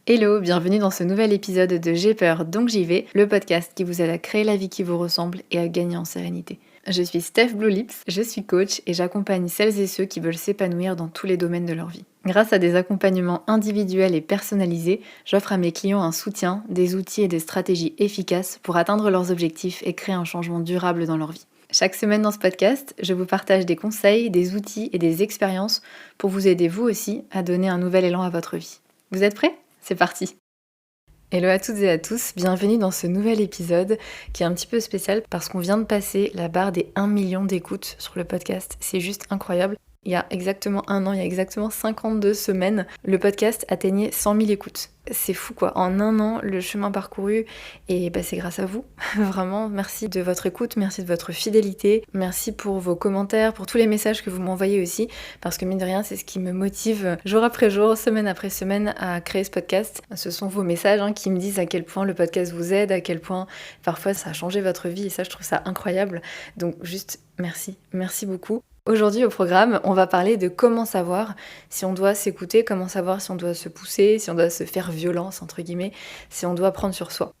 Hello, bienvenue dans ce nouvel épisode de J'ai peur donc j'y vais, le podcast qui vous aide à créer la vie qui vous ressemble et à gagner en sérénité. Je suis Steph Blue Lips, je suis coach et j'accompagne celles et ceux qui veulent s'épanouir dans tous les domaines de leur vie. Grâce à des accompagnements individuels et personnalisés, j'offre à mes clients un soutien, des outils et des stratégies efficaces pour atteindre leurs objectifs et créer un changement durable dans leur vie. Chaque semaine dans ce podcast, je vous partage des conseils, des outils et des expériences pour vous aider vous aussi à donner un nouvel élan à votre vie. Vous êtes prêts ? C'est parti! Hello à toutes et à tous, bienvenue dans ce nouvel épisode qui est un petit peu spécial parce qu'on vient de passer la barre des 1 million d'écoutes sur le podcast. C'est juste incroyable. Il y a exactement un an, il y a exactement 52 semaines, le podcast atteignait 100 000 écoutes. C'est fou quoi, en un an, le chemin parcouru, et c'est grâce à vous. Vraiment, merci de votre écoute, merci de votre fidélité, merci pour vos commentaires, pour tous les messages que vous m'envoyez aussi, parce que mine de rien, c'est ce qui me motive jour après jour, semaine après semaine à créer ce podcast. Ce sont vos messages qui me disent à quel point le podcast vous aide, à quel point parfois ça a changé votre vie, et ça je trouve ça incroyable. Donc juste merci beaucoup. Aujourd'hui au programme, on va parler de comment savoir si on doit s'écouter, comment savoir si on doit se pousser, si on doit se faire violence, entre guillemets, si on doit prendre sur soi.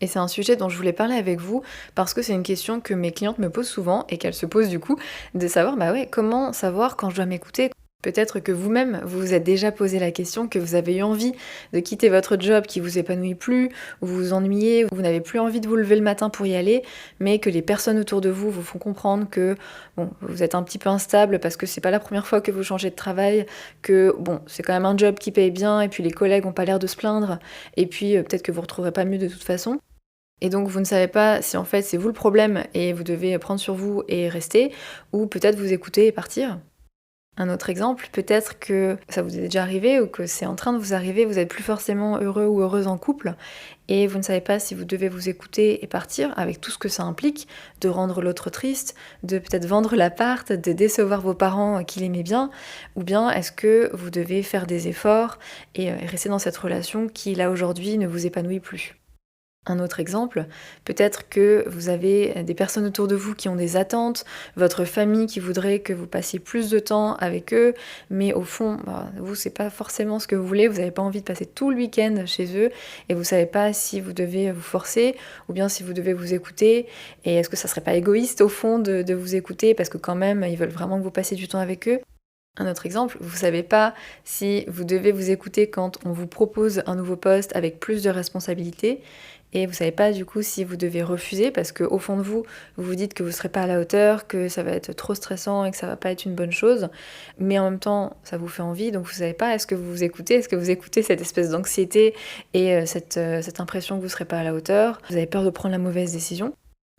Et c'est un sujet dont je voulais parler avec vous parce que c'est une question que mes clientes me posent souvent et qu'elles se posent du coup, de savoir, comment savoir quand je dois m'écouter ? Peut-être que vous-même, vous vous êtes déjà posé la question, que vous avez eu envie de quitter votre job qui vous épanouit plus, ou vous vous ennuyez, ou vous n'avez plus envie de vous lever le matin pour y aller, mais que les personnes autour de vous vous font comprendre que vous êtes un petit peu instable parce que c'est pas la première fois que vous changez de travail, que c'est quand même un job qui paye bien, et puis les collègues n'ont pas l'air de se plaindre, et puis peut-être que vous retrouverez pas mieux de toute façon. Et donc vous ne savez pas si en fait c'est vous le problème et vous devez prendre sur vous et rester, ou peut-être vous écouter et partir. Un autre exemple, peut-être que ça vous est déjà arrivé ou que c'est en train de vous arriver, vous n'êtes plus forcément heureux ou heureuse en couple et vous ne savez pas si vous devez vous écouter et partir avec tout ce que ça implique, de rendre l'autre triste, de peut-être vendre l'appart, de décevoir vos parents qui l'aimaient bien, ou bien est-ce que vous devez faire des efforts et rester dans cette relation qui là aujourd'hui ne vous épanouit plus. Un autre exemple, peut-être que vous avez des personnes autour de vous qui ont des attentes, votre famille qui voudrait que vous passiez plus de temps avec eux, mais au fond, vous, c'est pas forcément ce que vous voulez, vous n'avez pas envie de passer tout le week-end chez eux, et vous savez pas si vous devez vous forcer, ou bien si vous devez vous écouter, et est-ce que ça serait pas égoïste au fond de vous écouter, parce que quand même, ils veulent vraiment que vous passiez du temps avec eux. Un autre exemple, vous savez pas si vous devez vous écouter quand on vous propose un nouveau poste avec plus de responsabilités, et vous savez pas du coup si vous devez refuser parce qu'au fond de vous, vous vous dites que vous serez pas à la hauteur, que ça va être trop stressant et que ça va pas être une bonne chose, mais en même temps ça vous fait envie, donc vous savez pas, est-ce que vous vous écoutez, est-ce que vous écoutez cette espèce d'anxiété et cette impression que vous serez pas à la hauteur, vous avez peur de prendre la mauvaise décision.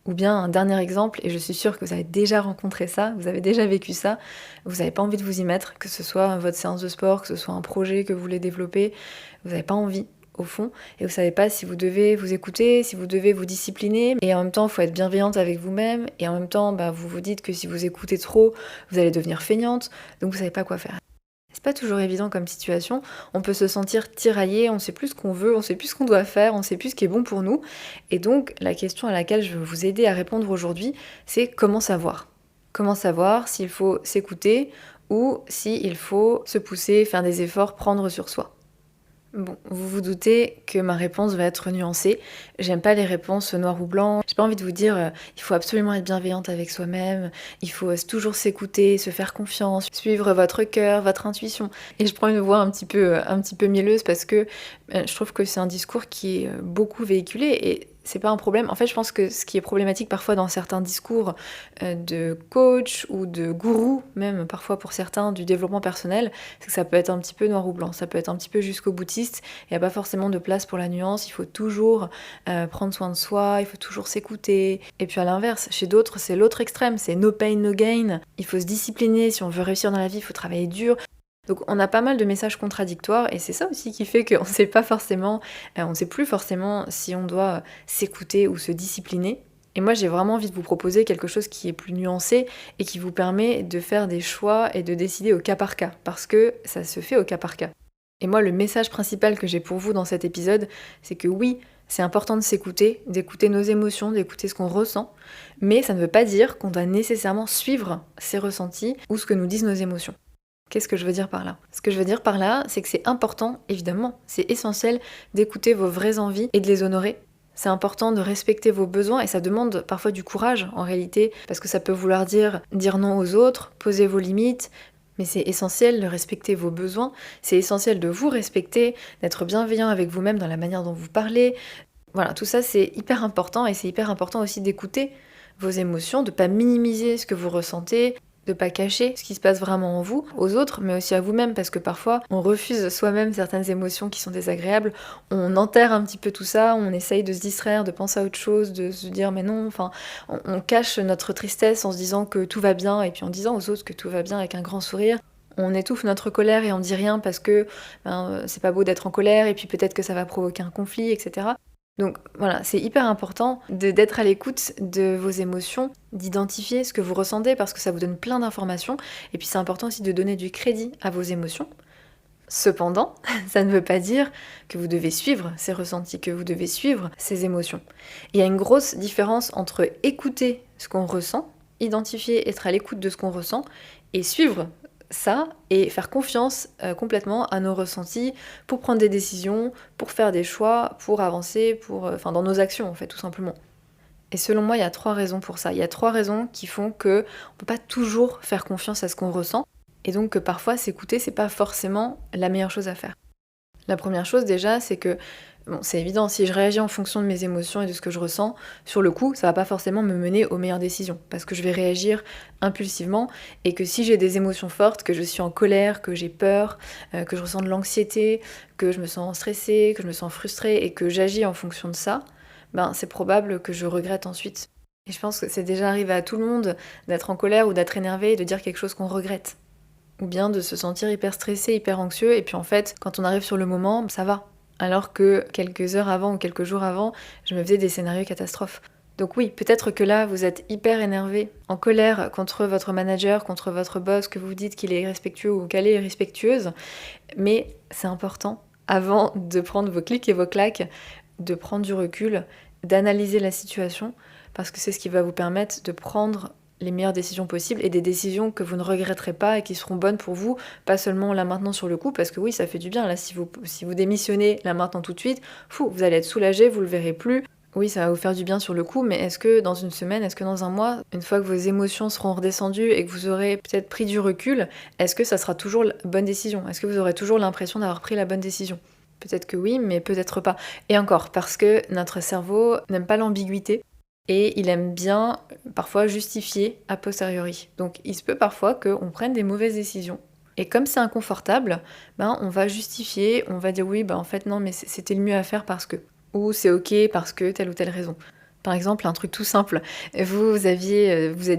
Ou bien un dernier exemple, et je suis sûre que vous avez déjà rencontré ça, vous avez déjà vécu ça, vous n'avez pas envie de vous y mettre, que ce soit votre séance de sport, que ce soit un projet que vous voulez développer, vous n'avez pas envie au fond, et vous savez pas si vous devez vous écouter, si vous devez vous discipliner, et en même temps il faut être bienveillante avec vous-même, et en même temps vous vous dites que si vous écoutez trop, vous allez devenir feignante, donc vous savez pas quoi faire. C'est pas toujours évident comme situation, on peut se sentir tiraillé, on sait plus ce qu'on veut, on sait plus ce qu'on doit faire, on sait plus ce qui est bon pour nous. Et donc la question à laquelle je veux vous aider à répondre aujourd'hui, c'est comment savoir ? Comment savoir s'il faut s'écouter ou s'il faut se pousser, faire des efforts, prendre sur soi ? Bon, vous vous doutez que ma réponse va être nuancée. J'aime pas les réponses noir ou blanc. J'ai pas envie de vous dire il faut absolument être bienveillante avec soi-même, il faut toujours s'écouter, se faire confiance, suivre votre cœur, votre intuition. Et je prends une voix un petit peu mielleuse parce que je trouve que c'est un discours qui est beaucoup véhiculé et c'est pas un problème. En fait, je pense que ce qui est problématique parfois dans certains discours de coach ou de gourou, même parfois pour certains du développement personnel, c'est que ça peut être un petit peu noir ou blanc, ça peut être un petit peu jusqu'au boutiste, il n'y a pas forcément de place pour la nuance, il faut toujours prendre soin de soi, il faut toujours s'écouter. Et puis à l'inverse, chez d'autres, c'est l'autre extrême, c'est no pain, no gain, il faut se discipliner, si on veut réussir dans la vie, il faut travailler dur. Donc on a pas mal de messages contradictoires et c'est ça aussi qui fait qu'on sait pas forcément, on sait plus forcément si on doit s'écouter ou se discipliner. Et moi j'ai vraiment envie de vous proposer quelque chose qui est plus nuancé et qui vous permet de faire des choix et de décider au cas par cas, parce que ça se fait au cas par cas. Et moi le message principal que j'ai pour vous dans cet épisode, c'est que oui, c'est important de s'écouter, d'écouter nos émotions, d'écouter ce qu'on ressent, mais ça ne veut pas dire qu'on doit nécessairement suivre ses ressentis ou ce que nous disent nos émotions. Qu'est-ce que je veux dire par là? Ce que je veux dire par là, c'est que c'est important, évidemment, c'est essentiel d'écouter vos vraies envies et de les honorer. C'est important de respecter vos besoins et ça demande parfois du courage en réalité, parce que ça peut vouloir dire non aux autres, poser vos limites, mais c'est essentiel de respecter vos besoins, c'est essentiel de vous respecter, d'être bienveillant avec vous-même dans la manière dont vous parlez. Voilà, tout ça c'est hyper important et c'est hyper important aussi d'écouter vos émotions, de pas minimiser ce que vous ressentez, de pas cacher ce qui se passe vraiment en vous, aux autres, mais aussi à vous-même, parce que parfois on refuse soi-même certaines émotions qui sont désagréables, on enterre un petit peu tout ça, on essaye de se distraire, de penser à autre chose, de se dire mais non, enfin, on cache notre tristesse en se disant que tout va bien, et puis en disant aux autres que tout va bien avec un grand sourire. On étouffe notre colère et on dit rien parce que c'est pas beau d'être en colère, et puis peut-être que ça va provoquer un conflit, etc. Donc voilà, c'est hyper important d'être à l'écoute de vos émotions, d'identifier ce que vous ressentez parce que ça vous donne plein d'informations. Et puis c'est important aussi de donner du crédit à vos émotions. Cependant, ça ne veut pas dire que vous devez suivre ces ressentis, que vous devez suivre ces émotions. Il y a une grosse différence entre écouter ce qu'on ressent, identifier, être à l'écoute de ce qu'on ressent, et suivre ça et faire confiance complètement à nos ressentis pour prendre des décisions, pour faire des choix, pour avancer, enfin dans nos actions en fait tout simplement. Et selon moi, il y a 3 raisons pour ça. Il y a 3 raisons qui font que on peut pas toujours faire confiance à ce qu'on ressent et donc que parfois s'écouter c'est pas forcément la meilleure chose à faire. La première chose déjà, c'est que, bon, c'est évident, si je réagis en fonction de mes émotions et de ce que je ressens, sur le coup, ça va pas forcément me mener aux meilleures décisions, parce que je vais réagir impulsivement, et que si j'ai des émotions fortes, que je suis en colère, que j'ai peur, que je ressens de l'anxiété, que je me sens stressée, que je me sens frustrée, et que j'agis en fonction de ça, ben c'est probable que je regrette ensuite. Et je pense que c'est déjà arrivé à tout le monde d'être en colère ou d'être énervé et de dire quelque chose qu'on regrette. Ou bien de se sentir hyper stressé, hyper anxieux, et puis en fait, quand on arrive sur le moment, ça va. Alors que quelques heures avant ou quelques jours avant, je me faisais des scénarios catastrophes. Donc oui, peut-être que là, vous êtes hyper énervé, en colère contre votre manager, contre votre boss, que vous dites qu'il est irrespectueux ou qu'elle est irrespectueuse, mais c'est important, avant de prendre vos clics et vos claques, de prendre du recul, d'analyser la situation, parce que c'est ce qui va vous permettre de prendre les meilleures décisions possibles et des décisions que vous ne regretterez pas et qui seront bonnes pour vous, pas seulement là maintenant sur le coup, parce que oui, ça fait du bien. Là, si vous démissionnez là maintenant tout de suite, vous allez être soulagé, vous le verrez plus. Oui, ça va vous faire du bien sur le coup, mais est-ce que dans une semaine, est-ce que dans un mois, une fois que vos émotions seront redescendues et que vous aurez peut-être pris du recul, est-ce que ça sera toujours la bonne décision? Est-ce que vous aurez toujours l'impression d'avoir pris la bonne décision? Peut-être que oui, mais peut-être pas. Et encore, parce que notre cerveau n'aime pas l'ambiguïté et il aime bien parfois justifier a posteriori. Donc il se peut parfois qu'on prenne des mauvaises décisions. Et comme c'est inconfortable, on va justifier, on va dire oui, en fait non, mais c'était le mieux à faire parce que. Ou c'est ok parce que telle ou telle raison. Par exemple, un truc tout simple, vous êtes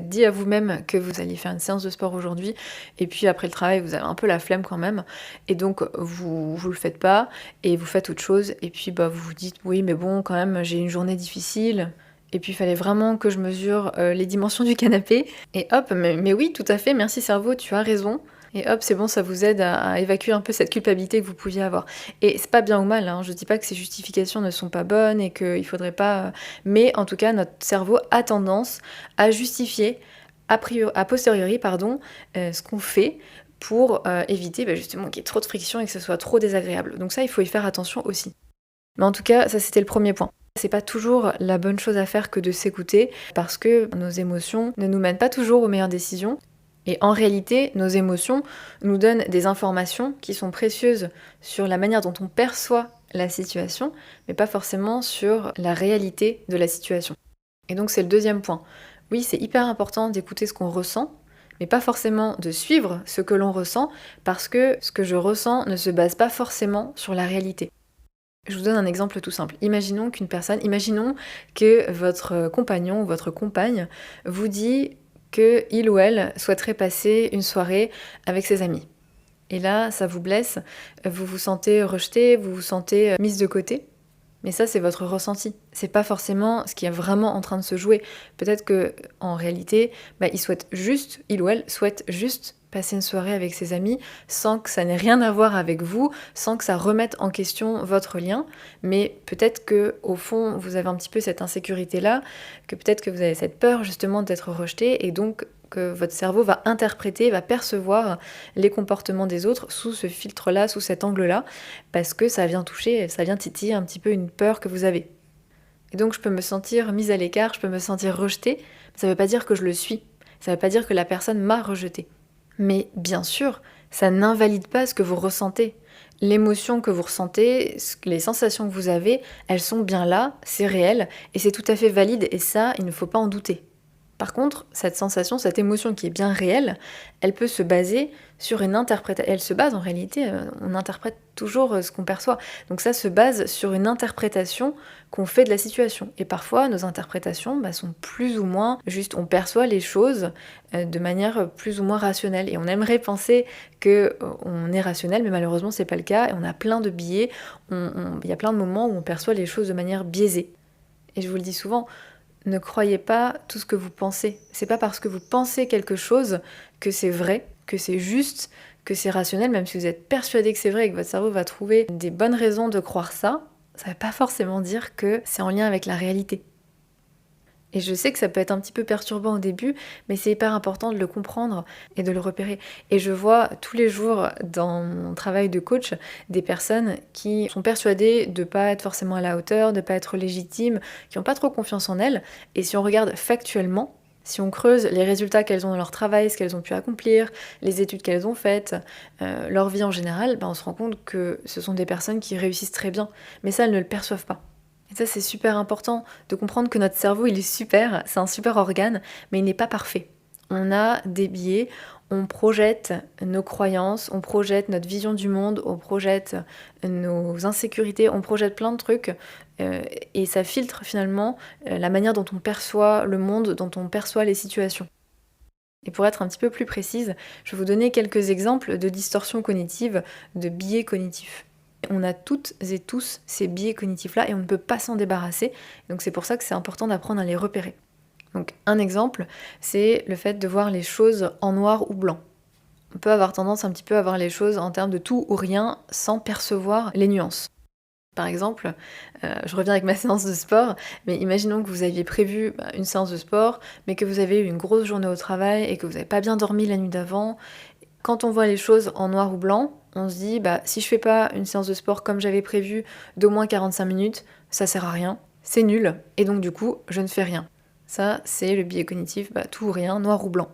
dit à vous-même que vous alliez faire une séance de sport aujourd'hui, et puis après le travail, vous avez un peu la flemme quand même, et donc vous le faites pas, et vous faites autre chose, et puis vous vous dites oui, mais bon, quand même, j'ai une journée difficile, et puis il fallait vraiment que je mesure les dimensions du canapé, et hop, mais oui, tout à fait, merci cerveau, tu as raison. Et hop, c'est bon, ça vous aide à évacuer un peu cette culpabilité que vous pouviez avoir. Et c'est pas bien ou mal, hein, je dis pas que ces justifications ne sont pas bonnes et qu'il faudrait pas... Mais en tout cas, notre cerveau a tendance à justifier a posteriori, ce qu'on fait pour éviter justement qu'il y ait trop de friction et que ce soit trop désagréable. Donc ça, il faut y faire attention aussi. Mais en tout cas, ça c'était le premier point. C'est pas toujours la bonne chose à faire que de s'écouter parce que nos émotions ne nous mènent pas toujours aux meilleures décisions. Et en réalité, nos émotions nous donnent des informations qui sont précieuses sur la manière dont on perçoit la situation, mais pas forcément sur la réalité de la situation. Et donc c'est le deuxième point. Oui, c'est hyper important d'écouter ce qu'on ressent, mais pas forcément de suivre ce que l'on ressent, parce que ce que je ressens ne se base pas forcément sur la réalité. Je vous donne un exemple tout simple. Imaginons que votre compagnon ou votre compagne vous dit qu'il ou elle souhaiterait passer une soirée avec ses amis. Et là, ça vous blesse, vous vous sentez rejeté, vous vous sentez mise de côté. Mais ça, c'est votre ressenti. C'est pas forcément ce qui est vraiment en train de se jouer. Peut-être que en réalité, il ou elle souhaite juste passer une soirée avec ses amis sans que ça n'ait rien à voir avec vous, sans que ça remette en question votre lien. Mais peut-être que au fond, vous avez un petit peu cette insécurité-là, que peut-être que vous avez cette peur justement d'être rejeté et donc que votre cerveau va interpréter, va percevoir les comportements des autres sous ce filtre-là, sous cet angle-là, parce que ça vient toucher, ça vient titiller un petit peu une peur que vous avez. Et donc je peux me sentir mise à l'écart, je peux me sentir rejetée, ça ne veut pas dire que je le suis, ça ne veut pas dire que la personne m'a rejetée. Mais bien sûr, ça n'invalide pas ce que vous ressentez. L'émotion que vous ressentez, les sensations que vous avez, elles sont bien là, c'est réel, et c'est tout à fait valide, et ça, il ne faut pas en douter. Par contre, cette sensation, cette émotion qui est bien réelle, elle peut se baser sur une interprétation. Elle se base en réalité, on interprète toujours ce qu'on perçoit. Donc ça se base sur une interprétation qu'on fait de la situation. Et parfois, nos interprétations sont plus ou moins justes. On perçoit les choses de manière plus ou moins rationnelle. Et on aimerait penser qu'on est rationnel, mais malheureusement, c'est pas le cas. Et on a plein de biais. Il y a plein de moments où on perçoit les choses de manière biaisée. Et je vous le dis souvent, ne croyez pas tout ce que vous pensez. C'est pas parce que vous pensez quelque chose que c'est vrai, que c'est juste, que c'est rationnel, même si vous êtes persuadé que c'est vrai et que votre cerveau va trouver des bonnes raisons de croire ça, ça ne veut pas forcément dire que c'est en lien avec la réalité. Et je sais que ça peut être un petit peu perturbant au début, mais c'est hyper important de le comprendre et de le repérer. Et je vois tous les jours dans mon travail de coach des personnes qui sont persuadées de ne pas être forcément à la hauteur, de ne pas être légitimes, qui n'ont pas trop confiance en elles. Et si on regarde factuellement, si on creuse les résultats qu'elles ont dans leur travail, ce qu'elles ont pu accomplir, les études qu'elles ont faites, leur vie en général, on se rend compte que ce sont des personnes qui réussissent très bien. Mais ça, elles ne le perçoivent pas. Et ça, c'est super important de comprendre que notre cerveau, il est super, c'est un super organe, mais il n'est pas parfait. On a des biais, on projette nos croyances, on projette notre vision du monde, on projette nos insécurités, on projette plein de trucs, et ça filtre finalement la manière dont on perçoit le monde, dont on perçoit les situations. Et pour être un petit peu plus précise, je vais vous donner quelques exemples de distorsions cognitives, de biais cognitifs. On a toutes et tous ces biais cognitifs-là et on ne peut pas s'en débarrasser. Donc c'est pour ça que c'est important d'apprendre à les repérer. Donc un exemple, c'est le fait de voir les choses en noir ou blanc. On peut avoir tendance un petit peu à voir les choses en termes de tout ou rien sans percevoir les nuances. Par exemple, je reviens avec ma séance de sport, mais imaginons que vous aviez prévu une séance de sport, mais que vous avez eu une grosse journée au travail et que vous n'avez pas bien dormi la nuit d'avant. Quand on voit les choses en noir ou blanc, on se dit si je fais pas une séance de sport comme j'avais prévu d'au moins 45 minutes, ça sert à rien, c'est nul, et donc du coup, je ne fais rien. Ça, c'est le biais cognitif, tout ou rien, noir ou blanc.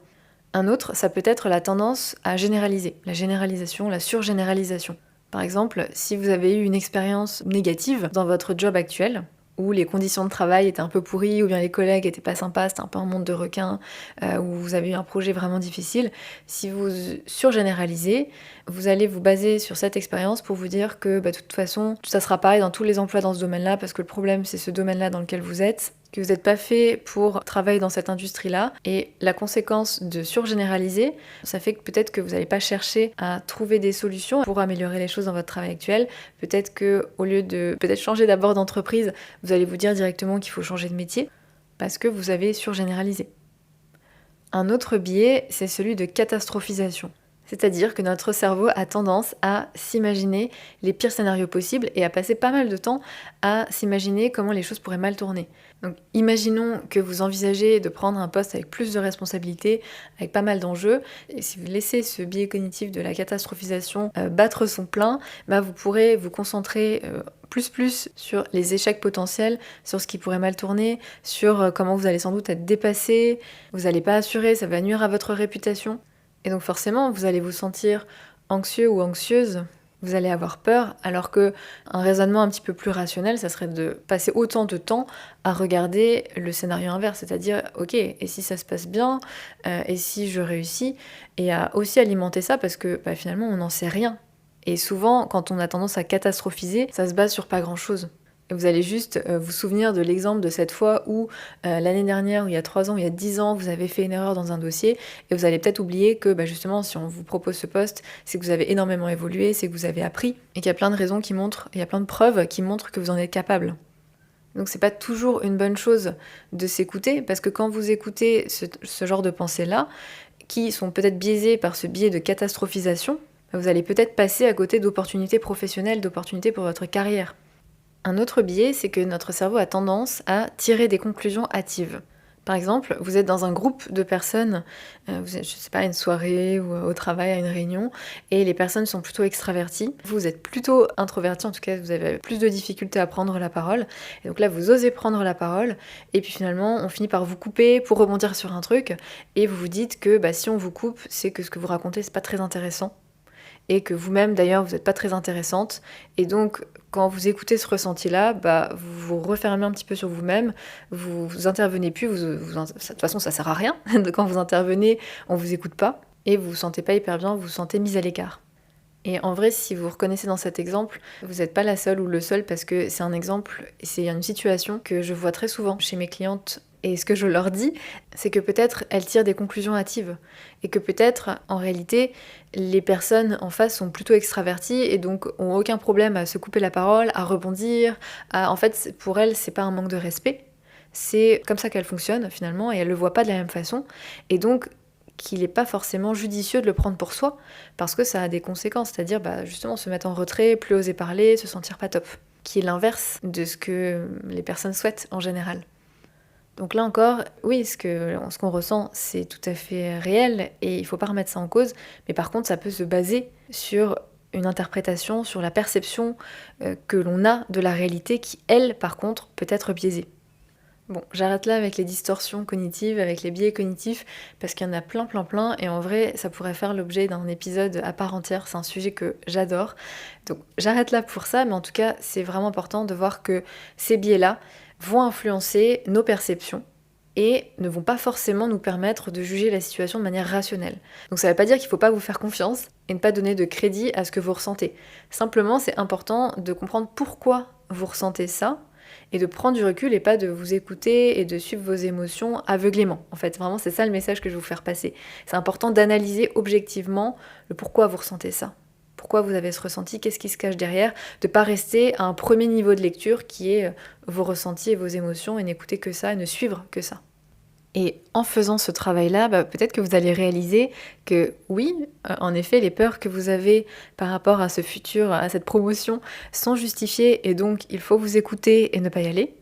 Un autre, ça peut être la tendance à généraliser, la généralisation, la surgénéralisation. Par exemple, si vous avez eu une expérience négative dans votre job actuel, où les conditions de travail étaient un peu pourries, ou bien les collègues étaient pas sympas, c'était un peu un monde de requins, où vous avez eu un projet vraiment difficile, si vous surgénéralisez, vous allez vous baser sur cette expérience pour vous dire que de toute façon, ça sera pareil dans tous les emplois dans ce domaine-là, parce que le problème c'est ce domaine-là dans lequel vous êtes, que vous n'êtes pas fait pour travailler dans cette industrie-là, et la conséquence de surgénéraliser, ça fait que peut-être que vous n'allez pas chercher à trouver des solutions pour améliorer les choses dans votre travail actuel, peut-être que au lieu de changer d'abord d'entreprise, vous allez vous dire directement qu'il faut changer de métier, parce que vous avez surgénéralisé. Un autre biais, c'est celui de catastrophisation. C'est-à-dire que notre cerveau a tendance à s'imaginer les pires scénarios possibles et à passer pas mal de temps à s'imaginer comment les choses pourraient mal tourner. Donc imaginons que vous envisagez de prendre un poste avec plus de responsabilités, avec pas mal d'enjeux, et si vous laissez ce biais cognitif de la catastrophisation battre son plein, vous pourrez vous concentrer plus sur les échecs potentiels, sur ce qui pourrait mal tourner, sur comment vous allez sans doute être dépassé, vous n'allez pas assurer, ça va nuire à votre réputation. Et donc forcément, vous allez vous sentir anxieux ou anxieuse, vous allez avoir peur, alors qu'un raisonnement un petit peu plus rationnel, ça serait de passer autant de temps à regarder le scénario inverse, c'est-à-dire, ok, et si ça se passe bien, et si je réussis, et à aussi alimenter ça, parce que finalement, on n'en sait rien. Et souvent, quand on a tendance à catastrophiser, ça se base sur pas grand-chose. Et vous allez juste vous souvenir de l'exemple de cette fois où l'année dernière, ou il y a 3 ans, ou il y a 10 ans, vous avez fait une erreur dans un dossier et vous allez peut-être oublier que justement, si on vous propose ce poste, c'est que vous avez énormément évolué, c'est que vous avez appris et qu'il y a plein de raisons qui montrent, il y a plein de preuves qui montrent que vous en êtes capable. Donc c'est pas toujours une bonne chose de s'écouter, parce que quand vous écoutez ce genre de pensées-là, qui sont peut-être biaisées par ce biais de catastrophisation, vous allez peut-être passer à côté d'opportunités professionnelles, d'opportunités pour votre carrière. Un autre biais, c'est que notre cerveau a tendance à tirer des conclusions hâtives. Par exemple, vous êtes dans un groupe de personnes, vous êtes, je sais pas, à une soirée ou au travail, à une réunion, et les personnes sont plutôt extraverties. Vous êtes plutôt introverti, en tout cas, vous avez plus de difficultés à prendre la parole. Et donc là, vous osez prendre la parole, et puis finalement, on finit par vous couper pour rebondir sur un truc, et vous vous dites que si on vous coupe, c'est que ce que vous racontez, c'est pas très intéressant. Et que vous-même d'ailleurs vous n'êtes pas très intéressante, et donc quand vous écoutez ce ressenti-là, vous vous refermez un petit peu sur vous-même, vous intervenez plus, de toute façon ça sert à rien, quand vous intervenez on vous écoute pas, et vous vous sentez pas hyper bien, vous vous sentez mise à l'écart. Et en vrai, si vous vous reconnaissez dans cet exemple, vous n'êtes pas la seule ou le seul, parce que c'est un exemple et c'est une situation que je vois très souvent chez mes clientes. Et ce que je leur dis, c'est que peut-être elles tirent des conclusions hâtives. Et que peut-être, en réalité, les personnes en face sont plutôt extraverties et donc ont aucun problème à se couper la parole, à rebondir. En fait, pour elles, c'est pas un manque de respect. C'est comme ça qu'elles fonctionnent finalement et elles le voient pas de la même façon. Et donc, qu'il n'est pas forcément judicieux de le prendre pour soi, parce que ça a des conséquences, c'est-à-dire justement se mettre en retrait, plus oser parler, se sentir pas top, qui est l'inverse de ce que les personnes souhaitent en général. Donc là encore, oui, ce qu'on ressent, c'est tout à fait réel, et il faut pas remettre ça en cause, mais par contre, ça peut se baser sur une interprétation, sur la perception que l'on a de la réalité, qui, elle, par contre, peut être biaisée. Bon, j'arrête là avec les distorsions cognitives, avec les biais cognitifs, parce qu'il y en a plein, et en vrai, ça pourrait faire l'objet d'un épisode à part entière, c'est un sujet que j'adore. Donc j'arrête là pour ça, mais en tout cas, c'est vraiment important de voir que ces biais-là vont influencer nos perceptions et ne vont pas forcément nous permettre de juger la situation de manière rationnelle. Donc ça ne veut pas dire qu'il ne faut pas vous faire confiance et ne pas donner de crédit à ce que vous ressentez. Simplement, c'est important de comprendre pourquoi vous ressentez ça, et de prendre du recul et pas de vous écouter et de suivre vos émotions aveuglément. En fait, vraiment, c'est ça le message que je veux vous faire passer. C'est important d'analyser objectivement le pourquoi vous ressentez ça. Pourquoi vous avez ce ressenti, qu'est-ce qui se cache derrière, de ne pas rester à un premier niveau de lecture qui est vos ressentis et vos émotions et n'écouter que ça et ne suivre que ça. Et en faisant ce travail-là, peut-être que vous allez réaliser que oui, en effet, les peurs que vous avez par rapport à ce futur, à cette promotion, sont justifiées et donc il faut vous écouter et ne pas y aller.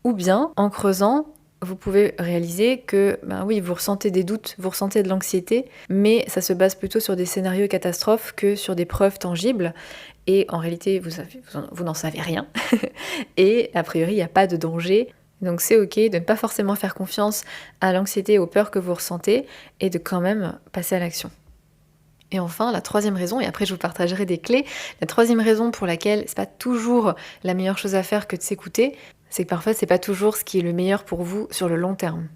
Ou bien, en creusant, vous pouvez réaliser que oui, vous ressentez des doutes, vous ressentez de l'anxiété, mais ça se base plutôt sur des scénarios catastrophes que sur des preuves tangibles. Et en réalité, vous n'en savez rien. Et a priori, il n'y a pas de danger. Donc c'est ok de ne pas forcément faire confiance à l'anxiété et aux peurs que vous ressentez et de quand même passer à l'action. Et enfin, la troisième raison, et après je vous partagerai des clés, la troisième raison pour laquelle c'est pas toujours la meilleure chose à faire que de s'écouter, c'est que parfois c'est pas toujours ce qui est le meilleur pour vous sur le long terme.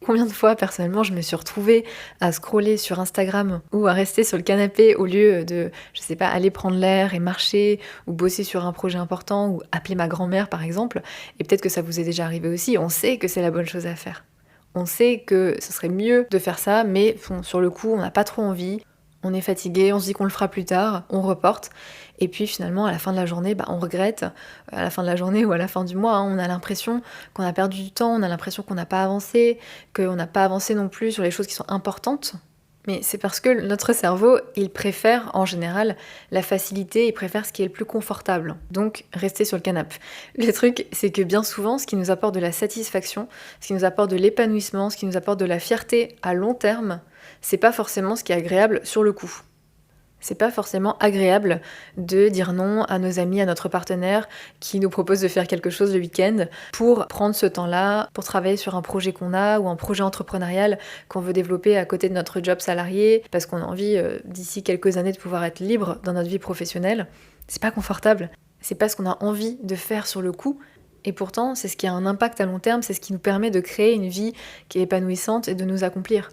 Combien de fois, personnellement, je me suis retrouvée à scroller sur Instagram ou à rester sur le canapé au lieu de, je sais pas, aller prendre l'air et marcher ou bosser sur un projet important ou appeler ma grand-mère, par exemple. Et peut-être que ça vous est déjà arrivé aussi. On sait que c'est la bonne chose à faire. On sait que ce serait mieux de faire ça, mais sur le coup, on n'a pas trop envie. On est fatigué, on se dit qu'on le fera plus tard, on reporte. Et puis finalement, à la fin de la journée, on regrette. À la fin de la journée ou à la fin du mois, on a l'impression qu'on a perdu du temps, on a l'impression qu'on n'a pas avancé, qu'on n'a pas avancé non plus sur les choses qui sont importantes. Mais c'est parce que notre cerveau, il préfère en général la facilité, il préfère ce qui est le plus confortable. Donc, rester sur le canapé. Le truc, c'est que bien souvent, ce qui nous apporte de la satisfaction, ce qui nous apporte de l'épanouissement, ce qui nous apporte de la fierté à long terme, c'est pas forcément ce qui est agréable sur le coup. C'est pas forcément agréable de dire non à nos amis, à notre partenaire qui nous propose de faire quelque chose le week-end pour prendre ce temps-là, pour travailler sur un projet qu'on a ou un projet entrepreneurial qu'on veut développer à côté de notre job salarié parce qu'on a envie d'ici quelques années de pouvoir être libre dans notre vie professionnelle. C'est pas confortable. C'est pas ce qu'on a envie de faire sur le coup. Et pourtant, c'est ce qui a un impact à long terme, c'est ce qui nous permet de créer une vie qui est épanouissante et de nous accomplir.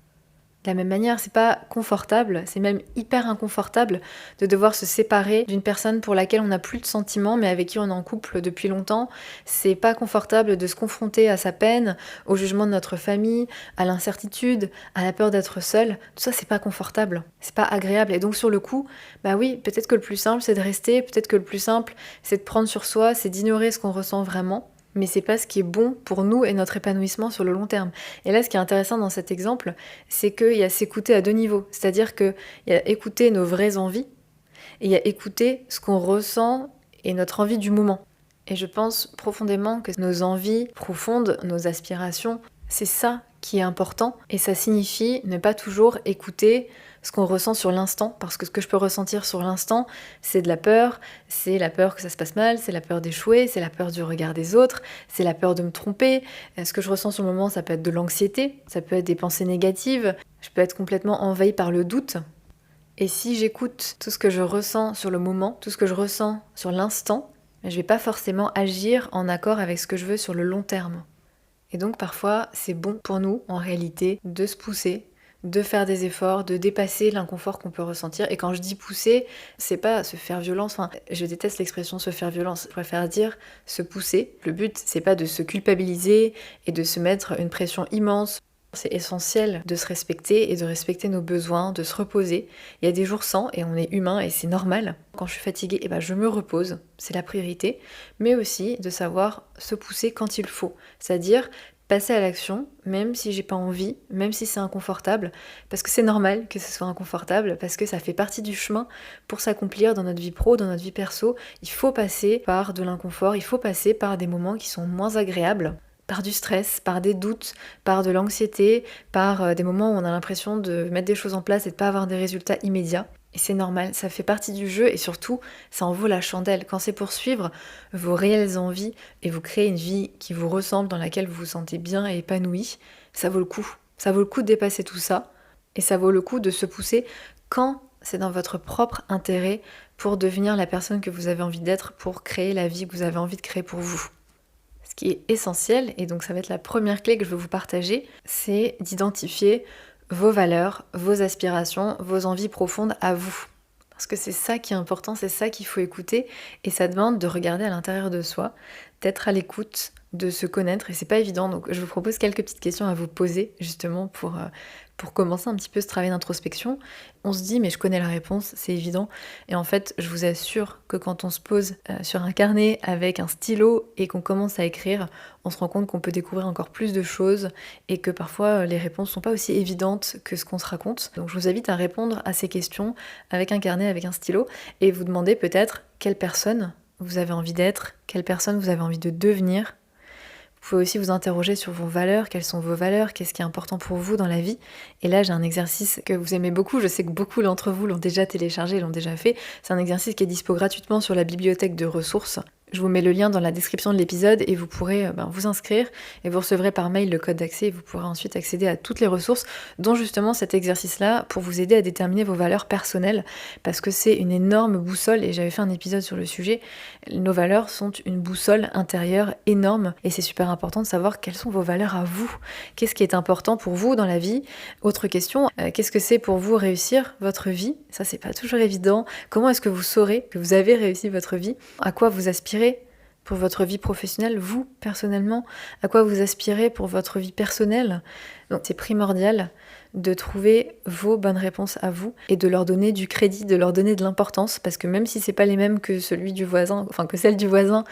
De la même manière, c'est pas confortable, c'est même hyper inconfortable de devoir se séparer d'une personne pour laquelle on n'a plus de sentiments mais avec qui on est en couple depuis longtemps. C'est pas confortable de se confronter à sa peine, au jugement de notre famille, à l'incertitude, à la peur d'être seul. Tout ça, c'est pas confortable, c'est pas agréable. Et donc sur le coup, oui, peut-être que le plus simple c'est de rester, peut-être que le plus simple c'est de prendre sur soi, c'est d'ignorer ce qu'on ressent vraiment. Mais c'est pas ce qui est bon pour nous et notre épanouissement sur le long terme. Et là, ce qui est intéressant dans cet exemple, c'est qu'il y a s'écouter à deux niveaux. C'est-à-dire qu'il y a écouter nos vraies envies et il y a écouter ce qu'on ressent et notre envie du moment. Et je pense profondément que nos envies profondes, nos aspirations, C'est ça qui est important et ça signifie ne pas toujours écouter ce qu'on ressent sur l'instant, parce que ce que je peux ressentir sur l'instant, c'est de la peur, c'est la peur que ça se passe mal, c'est la peur d'échouer, c'est la peur du regard des autres, c'est la peur de me tromper. Ce que je ressens sur le moment, ça peut être de l'anxiété, ça peut être des pensées négatives, je peux être complètement envahie par le doute. Et si j'écoute tout ce que je ressens sur le moment, tout ce que je ressens sur l'instant, je vais pas forcément agir en accord avec ce que je veux sur le long terme. Et donc parfois, c'est bon pour nous, en réalité, de se pousser, de faire des efforts, de dépasser l'inconfort qu'on peut ressentir. Et quand je dis pousser, c'est pas se faire violence. Enfin, je déteste l'expression se faire violence. Je préfère dire se pousser. Le but, c'est pas de se culpabiliser et de se mettre une pression immense. C'est essentiel de se respecter et de respecter nos besoins, de se reposer. Il y a des jours sans et on est humain et c'est normal. Quand je suis fatiguée, je me repose, c'est la priorité. Mais aussi de savoir se pousser quand il faut. C'est-à-dire passer à l'action, même si j'ai pas envie, même si c'est inconfortable, parce que c'est normal que ce soit inconfortable, parce que ça fait partie du chemin pour s'accomplir dans notre vie pro, dans notre vie perso. Il faut passer par de l'inconfort, il faut passer par des moments qui sont moins agréables, par du stress, par des doutes, par de l'anxiété, par des moments où on a l'impression de mettre des choses en place et de pas avoir des résultats immédiats. Et c'est normal, ça fait partie du jeu et surtout, ça en vaut la chandelle. Quand c'est pour suivre vos réelles envies et vous créer une vie qui vous ressemble, dans laquelle vous vous sentez bien et épanoui, ça vaut le coup. Ça vaut le coup de dépasser tout ça et ça vaut le coup de se pousser quand c'est dans votre propre intérêt pour devenir la personne que vous avez envie d'être, pour créer la vie que vous avez envie de créer pour vous. Ce qui est essentiel, et donc ça va être la première clé que je veux vous partager, c'est d'identifier vos valeurs, vos aspirations, vos envies profondes à vous. Parce que c'est ça qui est important, c'est ça qu'il faut écouter, et ça demande de regarder à l'intérieur de soi, d'être à l'écoute, de se connaître, et c'est pas évident. Donc je vous propose quelques petites questions à vous poser, justement, pour commencer un petit peu ce travail d'introspection. On se dit, mais je connais la réponse, c'est évident. Et en fait, je vous assure que quand on se pose sur un carnet avec un stylo et qu'on commence à écrire, on se rend compte qu'on peut découvrir encore plus de choses et que parfois les réponses sont pas aussi évidentes que ce qu'on se raconte. Donc je vous invite à répondre à ces questions avec un carnet, avec un stylo, et vous demander peut-être quelle personne vous avez envie d'être, quelle personne vous avez envie de devenir. Vous pouvez aussi vous interroger sur vos valeurs, quelles sont vos valeurs, qu'est-ce qui est important pour vous dans la vie. Et là, j'ai un exercice que vous aimez beaucoup, je sais que beaucoup d'entre vous l'ont déjà téléchargé, l'ont déjà fait. C'est un exercice qui est dispo gratuitement sur la bibliothèque de ressources. Je vous mets le lien dans la description de l'épisode et vous pourrez vous inscrire et vous recevrez par mail le code d'accès et vous pourrez ensuite accéder à toutes les ressources, dont justement cet exercice-là pour vous aider à déterminer vos valeurs personnelles, parce que c'est une énorme boussole et j'avais fait un épisode sur le sujet. Nos valeurs sont une boussole intérieure énorme et c'est super important de savoir quelles sont vos valeurs à vous. Qu'est-ce qui est important pour vous dans la vie? Autre question, qu'est-ce que c'est pour vous réussir votre vie? Ça, c'est pas toujours évident. Comment est-ce que vous saurez que vous avez réussi votre vie? À quoi vous aspirez pour votre vie professionnelle, vous, personnellement? À quoi vous aspirez pour votre vie personnelle? Donc c'est primordial de trouver vos bonnes réponses à vous et de leur donner du crédit, de leur donner de l'importance, parce que même si c'est pas les mêmes que celui du voisin, enfin que celle du voisin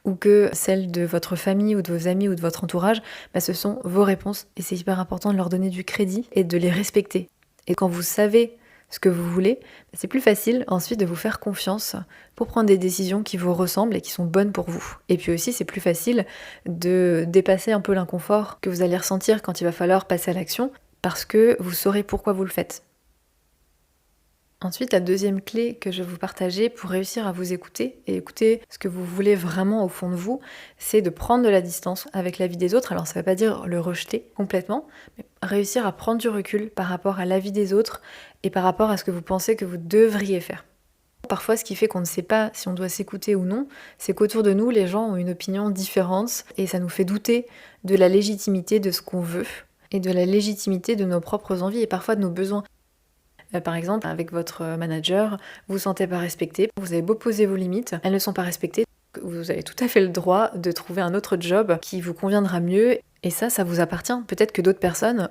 ou que celle de votre famille ou de vos amis ou de votre entourage, ce sont vos réponses et c'est hyper important de leur donner du crédit et de les respecter. Et quand vous savez ce que vous voulez, c'est plus facile ensuite de vous faire confiance pour prendre des décisions qui vous ressemblent et qui sont bonnes pour vous. Et puis aussi, c'est plus facile de dépasser un peu l'inconfort que vous allez ressentir quand il va falloir passer à l'action, parce que vous saurez pourquoi vous le faites. Ensuite, la deuxième clé que je vais vous partager pour réussir à vous écouter et écouter ce que vous voulez vraiment au fond de vous, c'est de prendre de la distance avec la vie des autres. Alors ça ne veut pas dire le rejeter complètement, mais réussir à prendre du recul par rapport à la vie des autres et par rapport à ce que vous pensez que vous devriez faire. Parfois, ce qui fait qu'on ne sait pas si on doit s'écouter ou non, c'est qu'autour de nous, les gens ont une opinion différente et ça nous fait douter de la légitimité de ce qu'on veut et de la légitimité de nos propres envies et parfois de nos besoins. Par exemple, avec votre manager, vous ne vous sentez pas respecté, vous avez beau poser vos limites, elles ne sont pas respectées. Vous avez tout à fait le droit de trouver un autre job qui vous conviendra mieux. Et ça vous appartient. Peut-être que d'autres personnes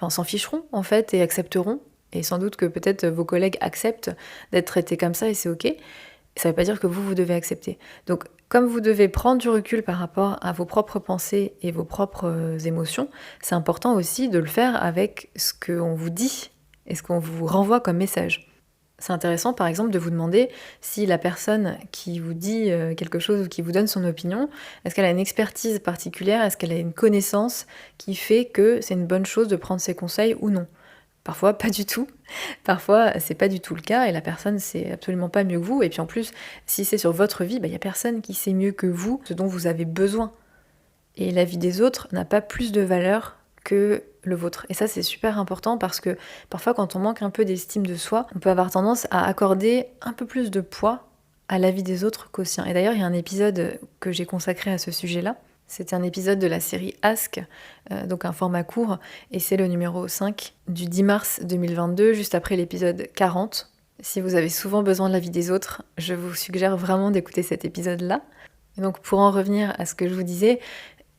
s'en ficheront en fait et accepteront. Et sans doute que peut-être vos collègues acceptent d'être traités comme ça et c'est ok. Ça ne veut pas dire que vous devez accepter. Donc, comme vous devez prendre du recul par rapport à vos propres pensées et vos propres émotions, c'est important aussi de le faire avec ce qu'on vous dit et ce qu'on vous renvoie comme message. C'est intéressant par exemple de vous demander si la personne qui vous dit quelque chose ou qui vous donne son opinion, est-ce qu'elle a une expertise particulière, est-ce qu'elle a une connaissance qui fait que c'est une bonne chose de prendre ses conseils ou non. Parfois pas du tout, parfois c'est pas du tout le cas et la personne sait absolument pas mieux que vous, et puis en plus si c'est sur votre vie, il y a personne qui sait mieux que vous ce dont vous avez besoin. Et la vie des autres n'a pas plus de valeur que le vôtre. Et ça, c'est super important parce que parfois, quand on manque un peu d'estime de soi, on peut avoir tendance à accorder un peu plus de poids à la vie des autres qu'au sien. Et d'ailleurs, il y a un épisode que j'ai consacré à ce sujet-là. C'était un épisode de la série Ask, donc un format court, et c'est le numéro 5 du 10 mars 2022, juste après l'épisode 40. Si vous avez souvent besoin de la vie des autres, je vous suggère vraiment d'écouter cet épisode-là. Et donc pour en revenir à ce que je vous disais,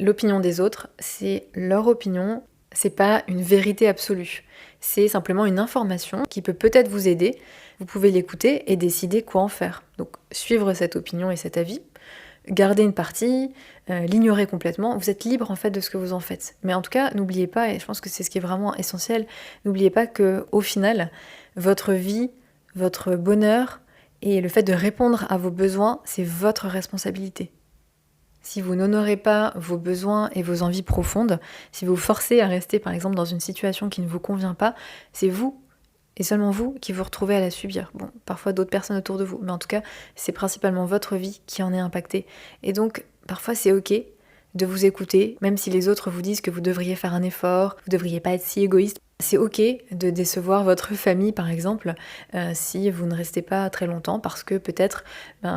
l'opinion des autres, c'est leur opinion, c'est pas une vérité absolue. C'est simplement une information qui peut peut-être vous aider. Vous pouvez l'écouter et décider quoi en faire. Donc suivre cette opinion et cet avis, garder une partie, l'ignorer complètement. Vous êtes libre en fait de ce que vous en faites. Mais en tout cas, n'oubliez pas, et je pense que c'est ce qui est vraiment essentiel, n'oubliez pas que au final, votre vie, votre bonheur et le fait de répondre à vos besoins, c'est votre responsabilité. Si vous n'honorez pas vos besoins et vos envies profondes, si vous vous forcez à rester par exemple dans une situation qui ne vous convient pas, c'est vous, et seulement vous, qui vous retrouvez à la subir. Bon, parfois d'autres personnes autour de vous, mais en tout cas, c'est principalement votre vie qui en est impactée. Et donc, parfois c'est ok de vous écouter, même si les autres vous disent que vous devriez faire un effort, vous devriez pas être si égoïste. C'est ok de décevoir votre famille par exemple si vous ne restez pas très longtemps parce que peut-être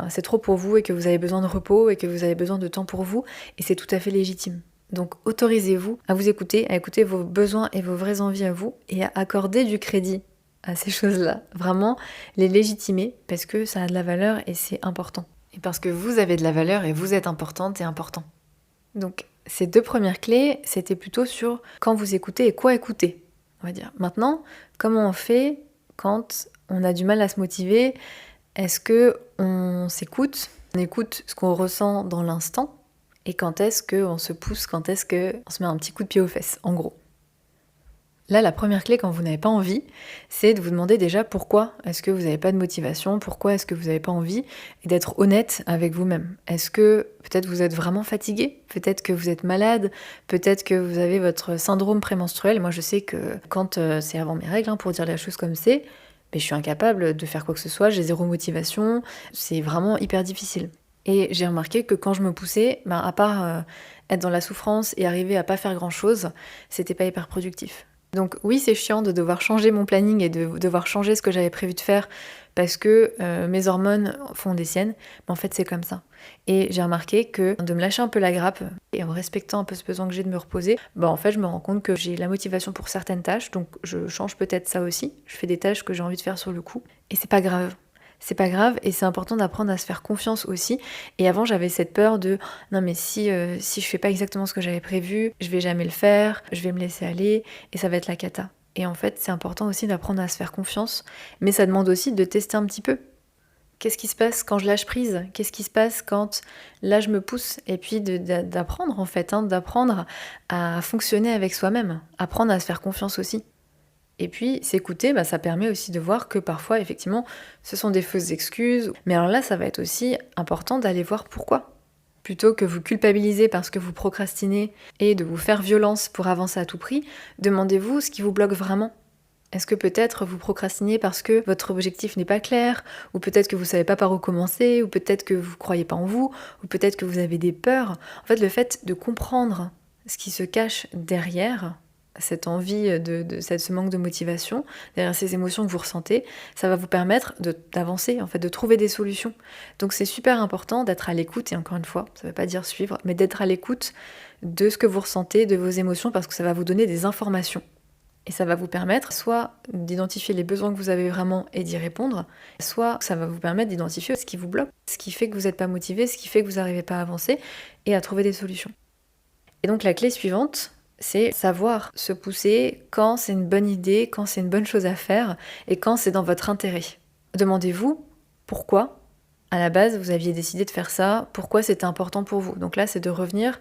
c'est trop pour vous et que vous avez besoin de repos et que vous avez besoin de temps pour vous et c'est tout à fait légitime. Donc autorisez-vous à vous écouter, à écouter vos besoins et vos vraies envies à vous et à accorder du crédit à ces choses-là. Vraiment les légitimer parce que ça a de la valeur et c'est important. Et parce que vous avez de la valeur et vous êtes importante et important. Donc ces 2 premières clés, c'était plutôt sur quand vous écoutez et quoi écouter. On va dire. Maintenant, comment on fait quand on a du mal à se motiver? Est-ce que on s'écoute? On écoute ce qu'on ressent dans l'instant? Et quand est-ce qu'on se pousse? Quand est-ce qu'on se met un petit coup de pied aux fesses, en gros? Là, la première clé quand vous n'avez pas envie, c'est de vous demander déjà pourquoi est-ce que vous n'avez pas de motivation, pourquoi est-ce que vous n'avez pas envie, et d'être honnête avec vous-même. Est-ce que peut-être vous êtes vraiment fatigué, peut-être que vous êtes malade, peut-être que vous avez votre syndrome prémenstruel. Moi, je sais que quand c'est avant mes règles, pour dire la chose comme c'est, mais je suis incapable de faire quoi que ce soit, j'ai zéro motivation, c'est vraiment hyper difficile. Et j'ai remarqué que quand je me poussais, à part être dans la souffrance et arriver à pas faire grand-chose, c'était pas hyper productif. Donc oui, c'est chiant de devoir changer mon planning et de devoir changer ce que j'avais prévu de faire parce que mes hormones font des siennes, mais en fait c'est comme ça. Et j'ai remarqué que de me lâcher un peu la grappe et en respectant un peu ce besoin que j'ai de me reposer, en fait je me rends compte que j'ai la motivation pour certaines tâches, donc je change peut-être ça aussi. Je fais des tâches que j'ai envie de faire sur le coup, et c'est pas grave. C'est pas grave et c'est important d'apprendre à se faire confiance aussi. Et avant j'avais cette peur de non mais si je fais pas exactement ce que j'avais prévu, je vais jamais le faire, je vais me laisser aller et ça va être la cata. Et en fait c'est important aussi d'apprendre à se faire confiance, mais ça demande aussi de tester un petit peu. Qu'est-ce qui se passe quand je lâche prise? Qu'est-ce qui se passe quand là je me pousse? Et puis d'apprendre en fait, d'apprendre à fonctionner avec soi-même, apprendre à se faire confiance aussi. Et puis s'écouter, ça permet aussi de voir que parfois, effectivement, ce sont des fausses excuses. Mais alors là, ça va être aussi important d'aller voir pourquoi. Plutôt que vous culpabiliser parce que vous procrastinez et de vous faire violence pour avancer à tout prix, demandez-vous ce qui vous bloque vraiment. Est-ce que peut-être vous procrastinez parce que votre objectif n'est pas clair, ou peut-être que vous savez pas par où commencer, ou peut-être que vous croyez pas en vous, ou peut-être que vous avez des peurs. En fait, le fait de comprendre ce qui se cache derrière cette envie ce manque de motivation, derrière ces émotions que vous ressentez, ça va vous permettre d'avancer, en fait, de trouver des solutions. Donc c'est super important d'être à l'écoute, et encore une fois, ça ne veut pas dire suivre, mais d'être à l'écoute de ce que vous ressentez, de vos émotions, parce que ça va vous donner des informations. Et ça va vous permettre soit d'identifier les besoins que vous avez vraiment et d'y répondre, soit ça va vous permettre d'identifier ce qui vous bloque, ce qui fait que vous n'êtes pas motivé, ce qui fait que vous n'arrivez pas à avancer, et à trouver des solutions. Et donc la clé suivante, c'est savoir se pousser quand c'est une bonne idée, quand c'est une bonne chose à faire et quand c'est dans votre intérêt. Demandez-vous pourquoi, à la base, vous aviez décidé de faire ça, pourquoi c'était important pour vous. Donc là, c'est de revenir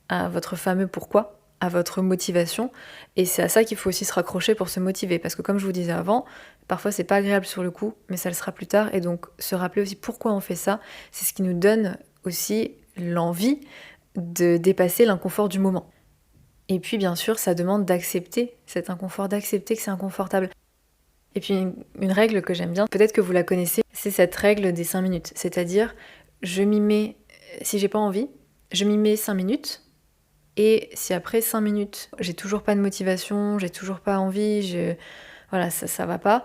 à votre fameux pourquoi, à votre motivation, et c'est à ça qu'il faut aussi se raccrocher pour se motiver, parce que comme je vous disais avant, Parfois c'est pas agréable sur le coup, mais ça le sera plus tard. Et donc se rappeler aussi pourquoi on fait ça, c'est ce qui nous donne aussi l'envie de dépasser l'inconfort du moment. Et puis bien sûr, ça demande d'accepter cet inconfort, d'accepter que c'est inconfortable. Et puis une règle que j'aime bien, peut-être que vous la connaissez, c'est cette règle des 5 minutes. C'est-à-dire, je m'y mets, si j'ai pas envie, je m'y mets 5 minutes. Et si après 5 minutes, j'ai toujours pas de motivation, j'ai toujours pas envie, voilà, ça va pas,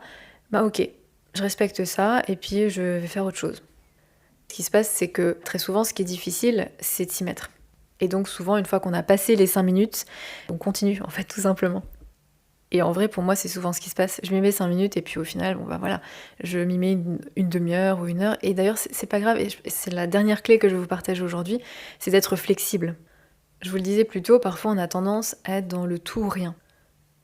bah ok, je respecte ça et puis je vais faire autre chose. Ce qui se passe, c'est que très souvent, ce qui est difficile, c'est de s'y mettre. Et donc souvent, une fois qu'on a passé les 5 minutes, on continue en fait tout simplement. Et en vrai, pour moi, c'est souvent ce qui se passe. Je m'y mets 5 minutes et puis au final, bon bah voilà, je m'y mets une demi-heure ou 1 heure. Et d'ailleurs, c'est pas grave, et c'est la dernière clé que je vais vous partager aujourd'hui, c'est d'être flexible. Je vous le disais plus tôt, parfois on a tendance à être dans le tout ou rien.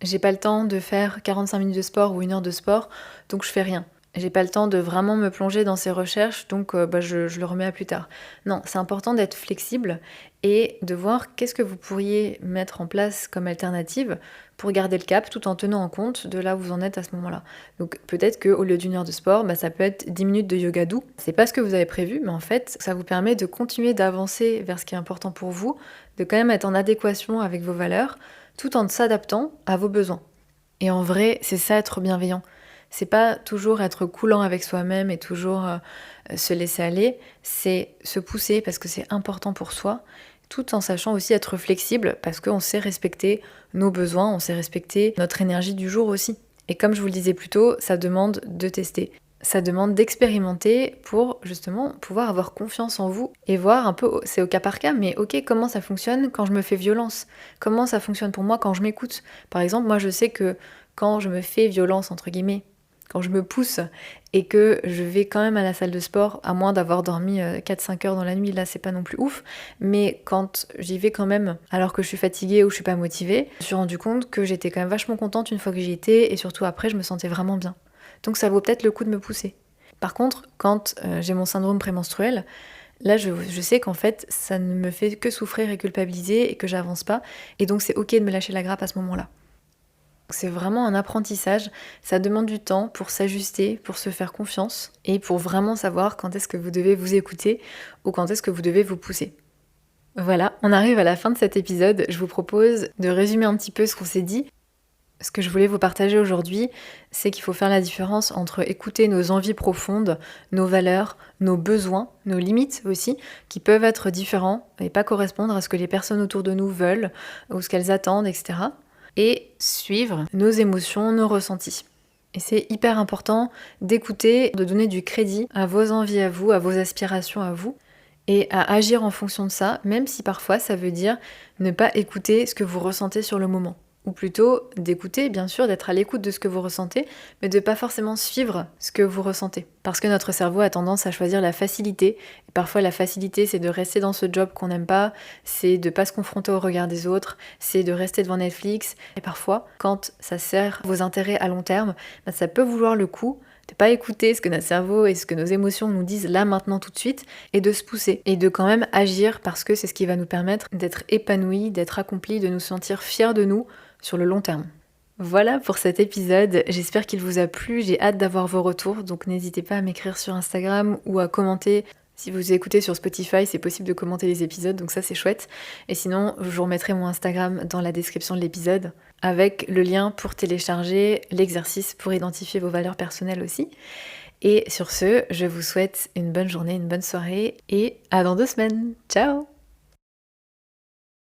J'ai pas le temps de faire 45 minutes de sport ou 1 heure de sport, donc je fais rien. J'ai pas le temps de vraiment me plonger dans ces recherches, donc je le remets à plus tard. Non, c'est important d'être flexible et de voir qu'est-ce que vous pourriez mettre en place comme alternative pour garder le cap tout en tenant en compte de là où vous en êtes à ce moment-là. Donc peut-être qu'au lieu d'1 heure de sport, ça peut être 10 minutes de yoga doux. C'est pas ce que vous avez prévu, mais en fait, ça vous permet de continuer d'avancer vers ce qui est important pour vous, de quand même être en adéquation avec vos valeurs, tout en s'adaptant à vos besoins. Et en vrai, c'est ça être bienveillant. C'est pas toujours être coulant avec soi-même et toujours se laisser aller, c'est se pousser parce que c'est important pour soi, tout en sachant aussi être flexible parce qu'on sait respecter nos besoins, on sait respecter notre énergie du jour aussi. Et comme je vous le disais plus tôt, ça demande de tester. Ça demande d'expérimenter pour justement pouvoir avoir confiance en vous et voir un peu, c'est au cas par cas, mais ok, comment ça fonctionne quand je me fais violence? Comment ça fonctionne pour moi quand je m'écoute? Par exemple, moi je sais que quand je me fais violence, entre guillemets, quand je me pousse et que je vais quand même à la salle de sport, à moins d'avoir dormi 4-5 heures dans la nuit, là c'est pas non plus ouf, mais quand j'y vais quand même alors que je suis fatiguée ou je suis pas motivée, je me suis rendu compte que j'étais quand même vachement contente une fois que j'y étais et surtout après je me sentais vraiment bien. Donc ça vaut peut-être le coup de me pousser. Par contre, quand j'ai mon syndrome prémenstruel, là je sais qu'en fait ça ne me fait que souffrir et culpabiliser et que j'avance pas, et donc c'est ok de me lâcher la grappe à ce moment-là. C'est vraiment un apprentissage, ça demande du temps pour s'ajuster, pour se faire confiance et pour vraiment savoir quand est-ce que vous devez vous écouter ou quand est-ce que vous devez vous pousser. Voilà, on arrive à la fin de cet épisode, je vous propose de résumer un petit peu ce qu'on s'est dit. Ce que je voulais vous partager aujourd'hui, c'est qu'il faut faire la différence entre écouter nos envies profondes, nos valeurs, nos besoins, nos limites aussi, qui peuvent être différents et pas correspondre à ce que les personnes autour de nous veulent ou ce qu'elles attendent, etc. Et suivre nos émotions, nos ressentis. Et c'est hyper important d'écouter, de donner du crédit à vos envies à vous, à vos aspirations à vous, et à agir en fonction de ça, même si parfois ça veut dire ne pas écouter ce que vous ressentez sur le moment. Ou plutôt d'écouter, bien sûr, d'être à l'écoute de ce que vous ressentez, mais de ne pas forcément suivre ce que vous ressentez. Parce que notre cerveau a tendance à choisir la facilité. Et parfois, la facilité, c'est de rester dans ce job qu'on n'aime pas, c'est de ne pas se confronter au regard des autres, c'est de rester devant Netflix. Et parfois, quand ça sert vos intérêts à long terme, ça peut vouloir le coup de pas écouter ce que notre cerveau et ce que nos émotions nous disent là, maintenant, tout de suite, et de se pousser, et de quand même agir parce que c'est ce qui va nous permettre d'être épanouis, d'être accomplis, de nous sentir fiers de nous sur le long terme. Voilà pour cet épisode, j'espère qu'il vous a plu, j'ai hâte d'avoir vos retours, donc n'hésitez pas à m'écrire sur Instagram ou à commenter. Si vous écoutez sur Spotify, c'est possible de commenter les épisodes, donc ça c'est chouette. Et sinon, je vous remettrai mon Instagram dans la description de l'épisode, avec le lien pour télécharger l'exercice pour identifier vos valeurs personnelles aussi. Et sur ce, je vous souhaite une bonne journée, une bonne soirée, et à dans 2 semaines. Ciao!